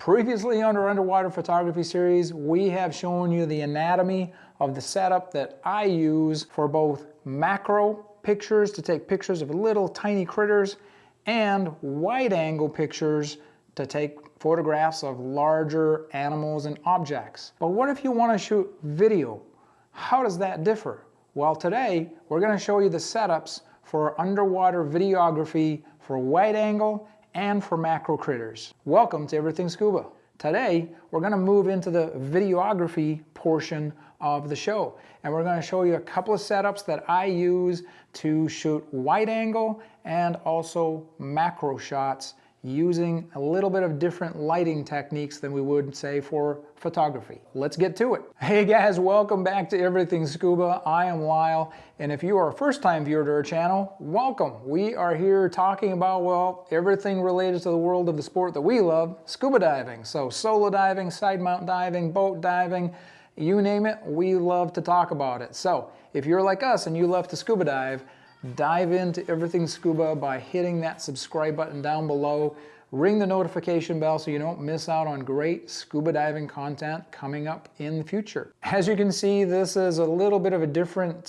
Previously on our underwater photography series, we have shown you the anatomy of the setup that I use for both macro pictures to take pictures of little tiny critters and wide angle pictures to take photographs of larger animals and objects. But what if you want to shoot video? How does that differ? Well, today we're going to show you the setups for underwater videography for wide angle and for macro critters. Welcome to Everything Scuba. Today, we're going to move into the videography portion of the show, and we're going to show you a couple of setups that I use to shoot wide angle and also macro shots using a little bit of different lighting techniques than we would say for photography. Let's get to it. Hey guys, welcome back to Everything Scuba. I am Lyell, and if you are a first-time viewer to our channel, welcome. We are here talking about, well, everything related to the world of the sport that we love, scuba diving. So solo diving, side mount diving, boat diving, you name it, we love to talk about it. So if you're like us and you love to scuba dive into Everything Scuba by hitting that subscribe button down below. Ring the notification bell so you don't miss out on great scuba diving content coming up in the future. As you can see, this is a little bit of a different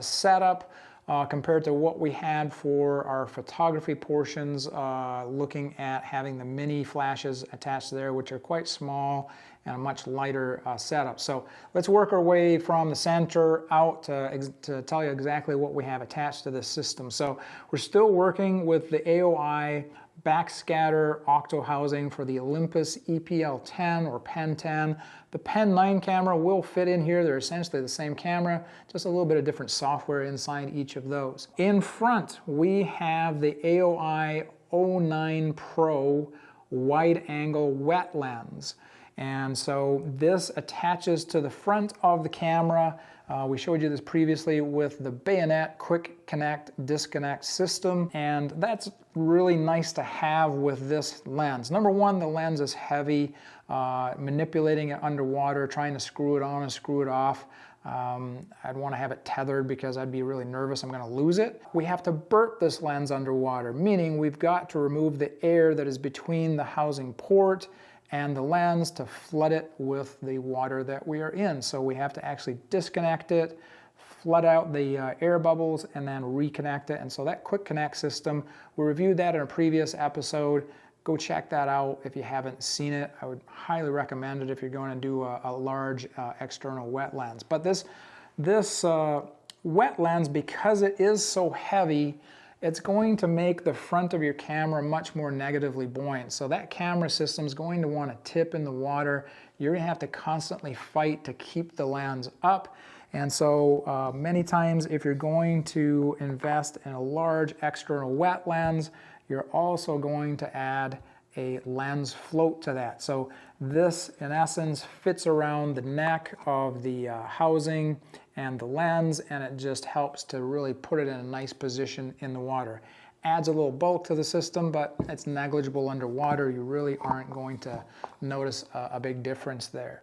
setup compared to what we had for our photography portions, looking at having the mini flashes attached there, which are quite small and a much lighter setup. So let's work our way from the center out to tell you exactly what we have attached to this system. So we're still working with the AOI backscatter octo housing for the Olympus EPL10 or Pen 10. The Pen 9 camera will fit in here. They're essentially the same camera, just a little bit of different software inside each of those. In front, we have the AOI 09 Pro wide angle wet lens. And so this attaches to the front of the camera. We showed you this previously with the bayonet quick connect disconnect system, and that's really nice to have with this lens. Number one, the lens is heavy. Manipulating it underwater, trying to screw it on and screw it off, I'd want to have it tethered because I'd be really nervous I'm going to lose it. We have to burp this lens underwater, meaning we've got to remove the air that is between the housing port and the lens to flood it with the water that we are in. So we have to actually disconnect it, flood out the air bubbles, and then reconnect it. And so that quick connect system, we reviewed that in a previous episode. Go check that out if you haven't seen it. I would highly recommend it if you're going to do a large external wet lens. But this wet lens, because it is so heavy, it's going to make the front of your camera much more negatively buoyant. So that camera system is going to want to tip in the water. You're going to have to constantly fight to keep the lens up. And so many times if you're going to invest in a large external wet lens, you're also going to add a lens float to that. So this, in essence, fits around the neck of the housing and the lens, and it just helps to really put it in a nice position in the water. Adds a little bulk to the system, but it's negligible underwater. You really aren't going to notice a big difference there.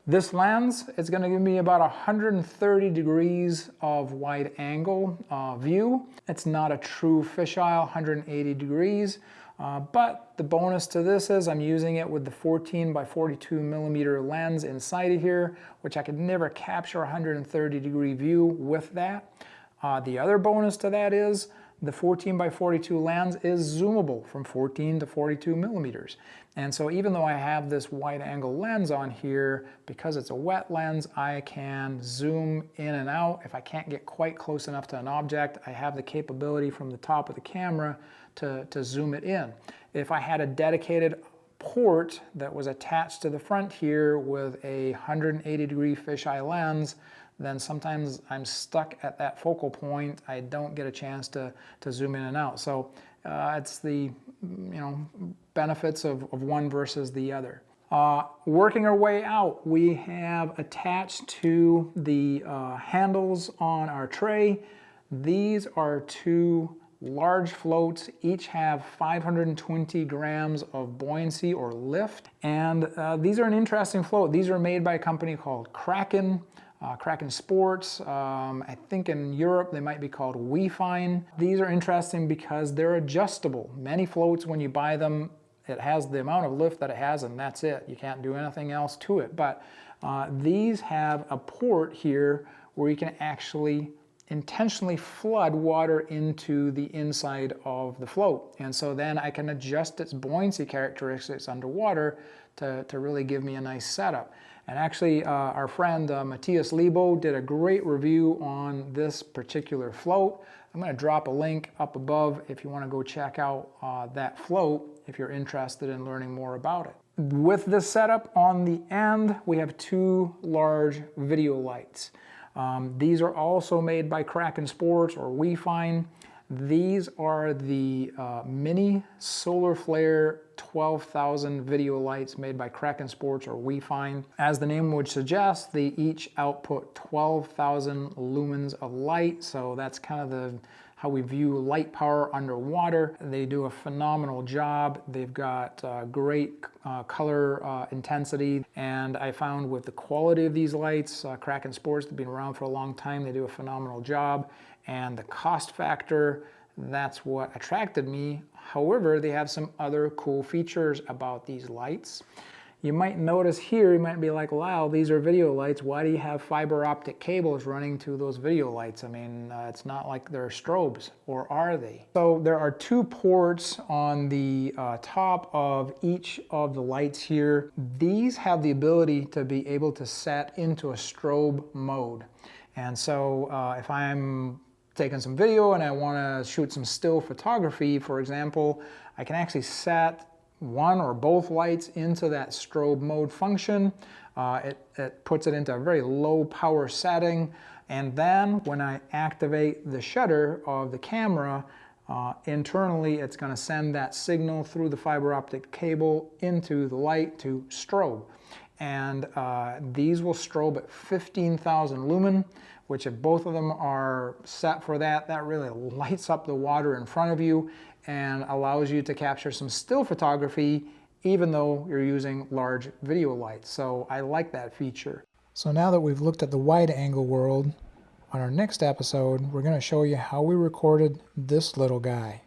This lens is going to give me about 130 degrees of wide angle view. It's not a true fisheye 180 degrees, but the bonus to this is I'm using it with the 14 by 42 millimeter lens inside of here, which I could never capture 130 degree view with that. The other bonus to that is the 14 by 42 lens is zoomable from 14 to 42 millimeters. And so even though I have this wide angle lens on here, because it's a wet lens, I can zoom in and out. If I can't get quite close enough to an object, I have the capability from the top of the camera to zoom it in. If I had a dedicated port that was attached to the front here with a 180 degree fisheye lens, then sometimes I'm stuck at that focal point. I don't get a chance to zoom in and out. So it's the benefits of one versus the other. Working our way out, we have attached to the handles on our tray. These are two large floats. Each have 520 grams of buoyancy or lift. And these are an interesting float. These are made by a company called Kraken. Kraken Sports. I think in Europe they might be called WeFine. These are interesting because they're adjustable. Many floats, when you buy them, It has the amount of lift that it has, and that's it. You can't do anything else to it. But these have a port here where you can actually intentionally flood water into the inside of the float. And so then I can adjust its buoyancy characteristics underwater to really give me a nice setup. And actually, our friend Matthias Lebo did a great review on this particular float. I'm going to drop a link up above if you want to go check out that float if you're interested in learning more about it. With this setup on the end, we have two large video lights. These are also made by Kraken Sports or WeFind. These are the mini solar flare 12,000 video lights made by Kraken Sports or WeFind. As the name would suggest, they each output 12,000 lumens of light, so that's kind of how we view light power underwater. They do a phenomenal job. They've got great color intensity, and I found with the quality of these lights, Kraken Sports, they've been around for a long time, they do a phenomenal job, and the cost factor, that's what attracted me. However, they have some other cool features about these lights. You might notice here, you might be like, Lyell, these are video lights. Why do you have fiber optic cables running to those video lights? I mean, it's not like they're strobes, or are they? So there are two ports on the top of each of the lights here. These have the ability to be able to set into a strobe mode. And so if I'm taking some video and I want to shoot some still photography, for example, I can actually set one or both lights into that strobe mode function. It puts it into a very low power setting, and then when I activate the shutter of the camera, internally it's going to send that signal through the fiber optic cable into the light to strobe. And these will strobe at 15,000 lumen, which if both of them are set for that, that really lights up the water in front of you and allows you to capture some still photography even though you're using large video lights. So I like that feature. So now that we've looked at the wide angle world, on our next episode we're going to show you how we recorded this little guy.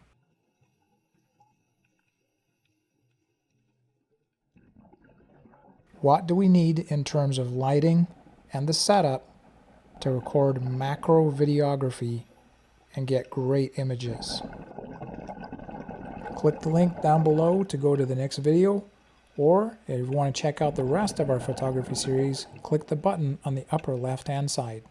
What do we need in terms of lighting and the setup to record macro videography and get great images? Click the link down below to go to the next video, or if you want to check out the rest of our photography series, click the button on the upper left hand side.